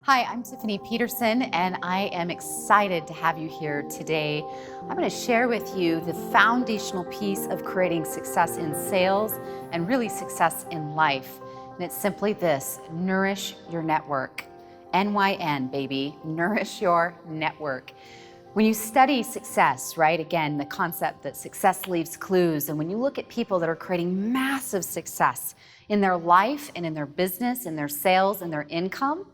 Hi, I'm Tiffany Peterson, and I am excited to have you here today. I'm going to share with you the foundational piece of creating success in sales and really success in life. And it's simply this: nourish your network. NYN, baby, nourish your network. When you study success, right, again, the concept that success leaves clues, and when you look at people that are creating massive success in their life and in their business, in their sales and their income,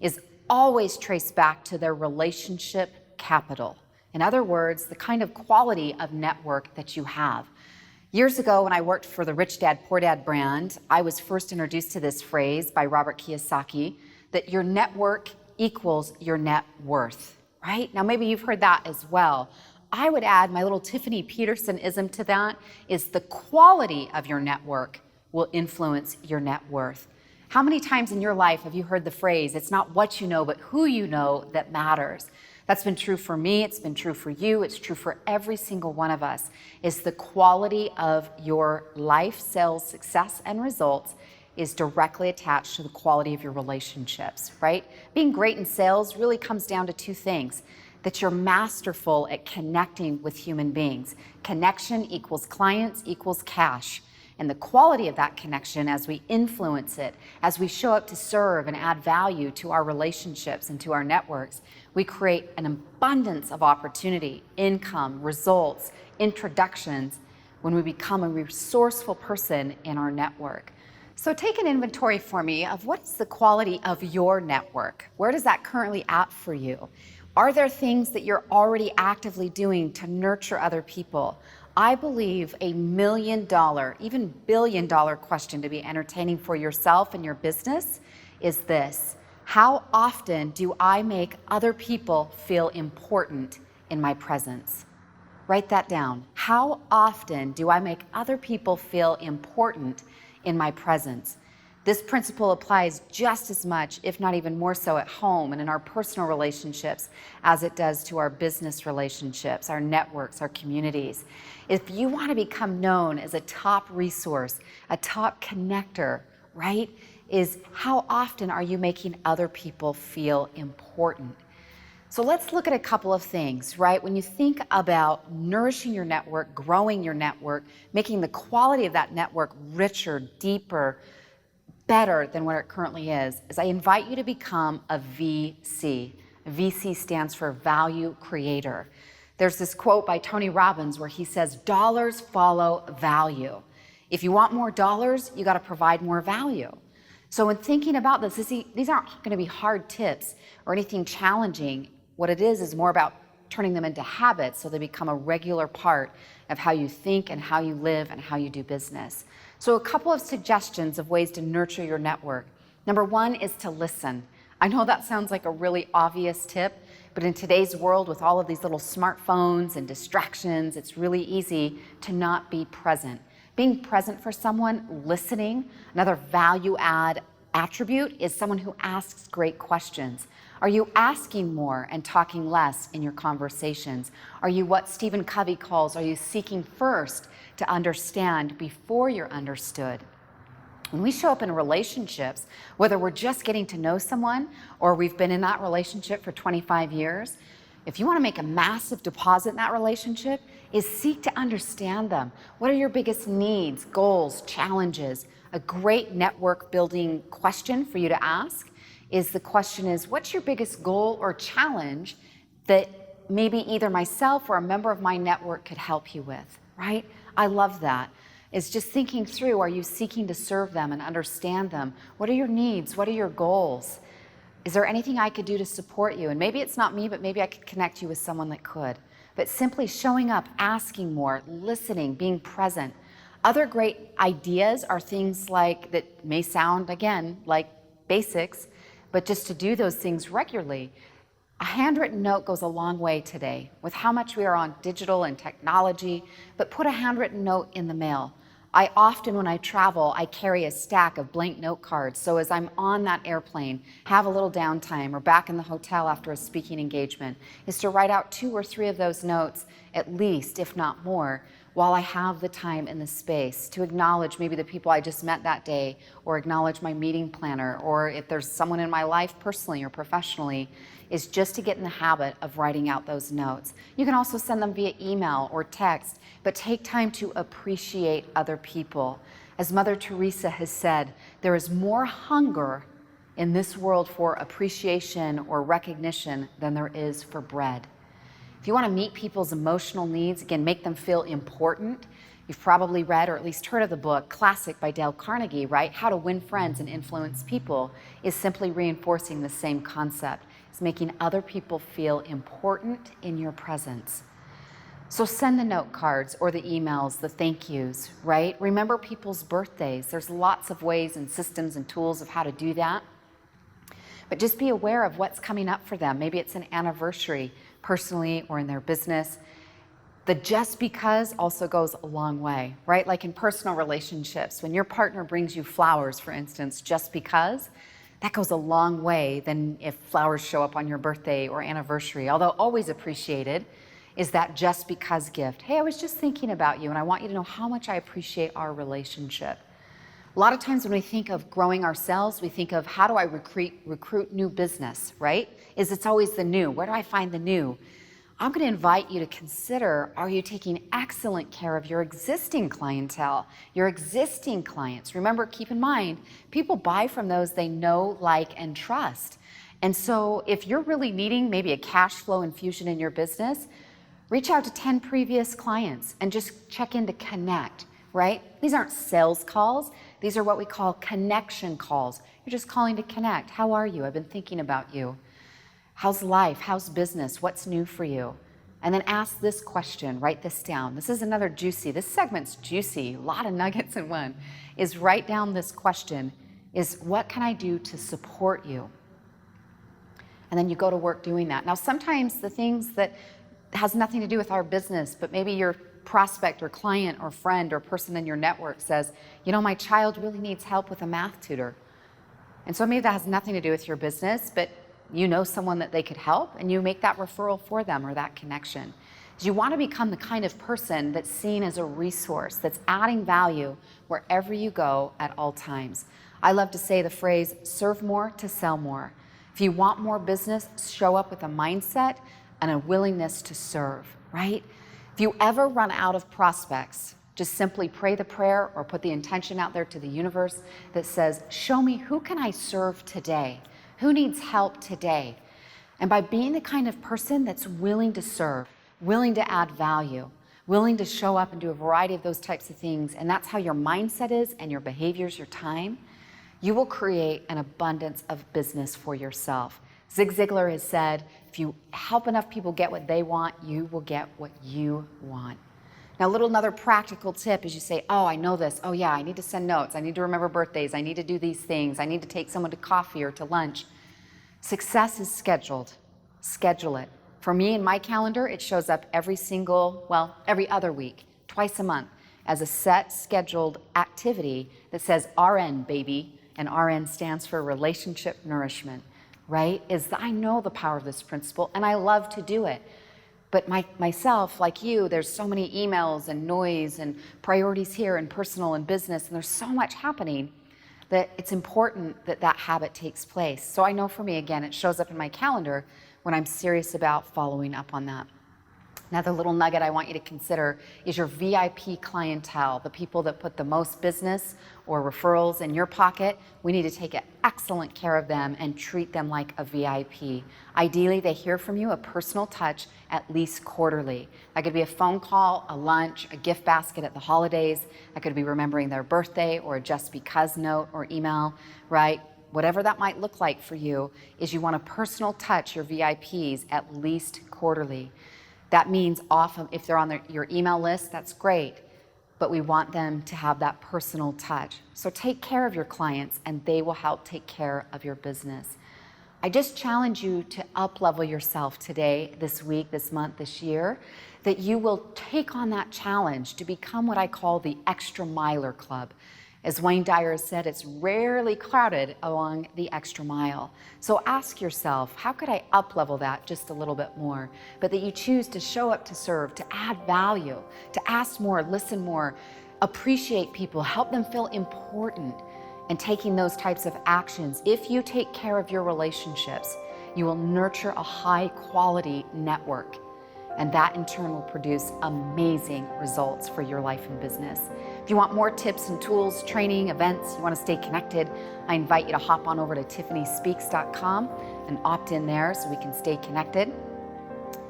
is always traced back to their relationship capital. In other words, the kind of quality of network that you have. Years ago, when I worked for the Rich Dad, Poor Dad brand, I was first introduced to this phrase by Robert Kiyosaki, that your network equals your net worth, right? Now, maybe you've heard that as well. I would add my little Tiffany Peterson-ism to that is the quality of your network will influence your net worth. How many times in your life have you heard the phrase, it's not what you know, but who you know that matters? That's been true for me, it's been true for you, it's true for every single one of us, is the quality of your life, sales, success, and results is directly attached to the quality of your relationships, right? Being great in sales really comes down to two things: that you're masterful at connecting with human beings. Connection equals clients equals cash. And the quality of that connection, as we influence it, as we show up to serve and add value to our relationships and to our networks, we create an abundance of opportunity, income, results, introductions when we become a resourceful person in our network. So take an inventory for me of what's the quality of your network. Where does that currently at for you? Are there things that you're already actively doing to nurture other people? I believe $1 million, even $1 billion question to be entertaining for yourself and your business is this: how often do I make other people feel important in my presence? Write that down. How often do I make other people feel important in my presence? This principle applies just as much, if not even more so, at home and in our personal relationships as it does to our business relationships, our networks, our communities. If you want to become known as a top resource, a top connector, right, is how often are you making other people feel important? So let's look at a couple of things, right? When you think about nourishing your network, growing your network, making the quality of that network richer, deeper, better than what it currently is I invite you to become a VC. VC stands for value creator. There's this quote by Tony Robbins where he says, dollars follow value. If you want more dollars, you got to provide more value. So when thinking about this, these aren't going to be hard tips or anything challenging. What it is more about turning them into habits so they become a regular part of how you think and how you live and how you do business. So a couple of suggestions of ways to nurture your network. Number one is to listen. I know that sounds like a really obvious tip, but in today's world with all of these little smartphones and distractions, it's really easy to not be present. Being present for someone, listening, another value add attribute is someone who asks great questions. Are you asking more and talking less in your conversations? Are you what Stephen Covey calls, are you seeking first to understand before you're understood? When we show up in relationships, whether we're just getting to know someone or we've been in that relationship for 25 years, if you want to make a massive deposit in that relationship, is seek to understand them. What are your biggest needs, goals, challenges? A great network building question for you to ask is the question is, what's your biggest goal or challenge that maybe either myself or a member of my network could help you with, right? I love that. It's just thinking through, are you seeking to serve them and understand them? What are your needs? What are your goals? Is there anything I could do to support you? And maybe it's not me, but maybe I could connect you with someone that could. But simply showing up, asking more, listening, being present. Other great ideas are things like, that may sound, again, like basics, but just to do those things regularly. A handwritten note goes a long way today with how much we are on digital and technology, but put a handwritten note in the mail. I often, when I travel, I carry a stack of blank note cards. So as I'm on that airplane, have a little downtime, or back in the hotel after a speaking engagement, is to write out 2 or 3 of those notes, at least, if not more, while I have the time and the space to acknowledge maybe the people I just met that day, or acknowledge my meeting planner, or if there's someone in my life personally or professionally, is just to get in the habit of writing out those notes. You can also send them via email or text, but take time to appreciate other people. As Mother Teresa has said, there is more hunger in this world for appreciation or recognition than there is for bread. If you want to meet people's emotional needs, again, make them feel important, you've probably read or at least heard of the book Classic by Dale Carnegie, right? How to Win Friends and Influence People is simply reinforcing the same concept. It's making other people feel important in your presence. So send the note cards or the emails, the thank yous, right? Remember people's birthdays. There's lots of ways and systems and tools of how to do that. But just be aware of what's coming up for them. Maybe it's an anniversary, personally or in their business. The just because also goes a long way, right? Like in personal relationships, when your partner brings you flowers, for instance, just because, that goes a long way than if flowers show up on your birthday or anniversary. Although always appreciated is that just because gift. Hey, I was just thinking about you and I want you to know how much I appreciate our relationship. A lot of times when we think of growing ourselves, we think of how do I recruit new business, right? It's always the new. Where do I find the new? I'm going to invite you to consider, are you taking excellent care of your existing clientele, your existing clients? Remember, keep in mind, people buy from those they know, like, and trust. And so if you're really needing maybe a cash flow infusion in your business, reach out to 10 previous clients and just check in to connect, right? These aren't sales calls. These are what we call connection calls. You're just calling to connect. How are you? I've been thinking about you. How's life? How's business? What's new for you? And then ask this question, write this down. This is another juicy, this segment's juicy, a lot of nuggets in one, is write down this question, is what can I do to support you? And then you go to work doing that. Now, sometimes the things that has nothing to do with our business, but maybe your prospect or client or friend or person in your network says, you know, my child really needs help with a math tutor. And so maybe that has nothing to do with your business, but you know someone that they could help and you make that referral for them or that connection. You want to become the kind of person that's seen as a resource, that's adding value wherever you go at all times. I love to say the phrase, serve more to sell more. If you want more business, show up with a mindset and a willingness to serve, right? If you ever run out of prospects, just simply pray the prayer or put the intention out there to the universe that says, show me who can I serve today? Who needs help today? And by being the kind of person that's willing to serve, willing to add value, willing to show up and do a variety of those types of things, and that's how your mindset is and your behaviors, your time, you will create an abundance of business for yourself. Zig Ziglar has said, if you help enough people get what they want, you will get what you want. Now, another practical tip is you say, oh, I know this. Oh yeah, I need to send notes. I need to remember birthdays. I need to do these things. I need to take someone to coffee or to lunch. Success is scheduled. Schedule it. For me in my calendar, it shows up every other week, twice a month, as a set scheduled activity that says RN, baby, and RN stands for relationship nourishment, right? I know the power of this principle and I love to do it. But myself, like you, there's so many emails and noise and priorities here and personal and business, and there's so much happening that it's important that that habit takes place. So I know for me, again, it shows up in my calendar when I'm serious about following up on that. Another little nugget I want you to consider is your VIP clientele, the people that put the most business or referrals in your pocket. We need to take excellent care of them and treat them like a VIP. Ideally, they hear from you a personal touch at least quarterly. That could be a phone call, a lunch, a gift basket at the holidays. That could be remembering their birthday or a just because note or email, right? Whatever that might look like for you, is you want to personal touch your VIPs at least quarterly. That means often if they're on your email list, that's great, but we want them to have that personal touch. So take care of your clients and they will help take care of your business. I just challenge you to up-level yourself today, this week, this month, this year, that you will take on that challenge to become what I call the extra miler club. As Wayne Dyer has said, it's rarely crowded along the extra mile. So ask yourself, how could I up-level that just a little bit more? But that you choose to show up to serve, to add value, to ask more, listen more, appreciate people, help them feel important. And taking those types of actions, if you take care of your relationships, you will nurture a high-quality network. And that in turn will produce amazing results for your life and business. If you want more tips and tools, training, events, you want to stay connected, I invite you to hop on over to tiffanyspeaks.com and opt in there so we can stay connected.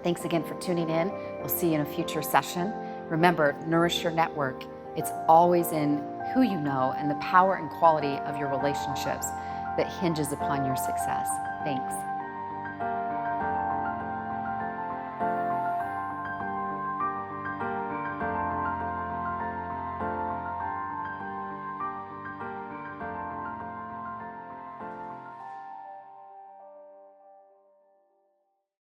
Thanks again for tuning in. We'll see you in a future session. Remember, nourish your network. It's always in who you know and the power and quality of your relationships that hinges upon your success. Thanks.